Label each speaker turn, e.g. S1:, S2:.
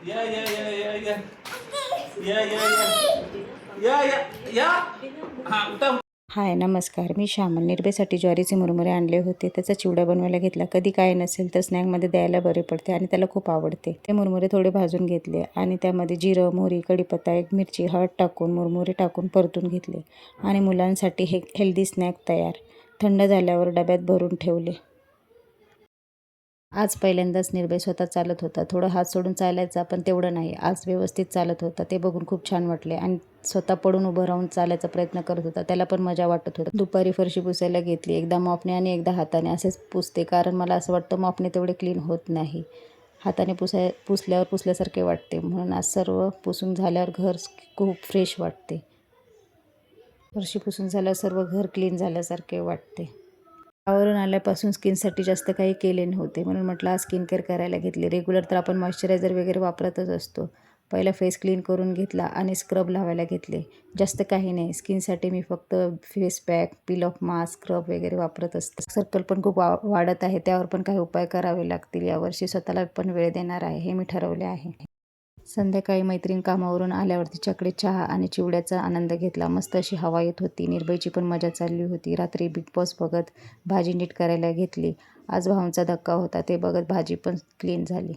S1: या या या या या या या या या या हा उठा.
S2: हाय नमस्कार, मी श्यामल. निर्भेसाठी ज्वारीचे मुरमुरे आणले होते. त्याचा चिवडा बनवायला घेतला. कधी काय नसेल तर स्नॅकमध्ये द्यायला बरे पडते आणि त्याला खूप आवडते. ते मुरमुरे थोडे भाजून घेतले आणि त्यामध्ये जिरं, मोहरी, कढीपत्ता, एक मिरची, हळद टाकून मुरमुरे टाकून परतून घेतले आणि मुलांसाठी हे हेल्दी स्नॅक तयार. थंड झाल्यावर डब्यात भरून ठेवले. आज पहिल्यांदाच निर्भय स्वतः चालत होता. थोडं हात सोडून चालायचा, पण तेवढं नाही. आज व्यवस्थित चालत होता. ते बघून खूप छान वाटले आणि स्वतः पडून उभं राहून चालायचा प्रयत्न करत होता. त्याला पण मजा वाटत होती. दुपारी फरशी पुसायला घेतली. एकदा मॉपने आणि एकदा हाताने असेच पुसते, कारण मला असं वाटतं मॉपने तेवढे क्लीन होत नाही. हाताने पुसल्यावर पुसल्यासारखे वाटते. म्हणून आज सर्व पुसून झाल्यावर घर खूप फ्रेश वाटते. फरशी पुसून झाल्यावर सर्व घर क्लीन झाल्यासारखे वाटते. गावावरून आल्यापासून स्किनसाठी जास्त काही केले नव्हते, म्हणून म्हटलं आज स्किन केअर करायला घेतली. रेग्युलर तर आपण मॉइश्चरायझर वगैरे वापरतच असतो. पहिला फेस क्लीन करून घेतला आणि स्क्रब लावायला घेतले. जास्त काही नाही. स्किनसाठी मी फक्त face pack, peel of mask, scrub वगैरे वापरत असते. सर्कल पण खूप वाढत आहे, त्यावर पण काही उपाय करावे लागतील. यावर्षी स्वतःला पण वेळ देणार आहे, हे मी ठरवले आहे. संध्याकाळी मैत्रीण कामावरून आल्यावर तिच्याकडे चहा आणि चिवड्याचा आनंद घेतला. मस्त अशी हवा येत होती. निर्भयची पण मजा चालली होती. रात्री बिग बॉस बघत भाजी नीट करायला घेतली. आज भाऊंचा धक्का होता, ते बघत भाजी पण क्लीन झाली.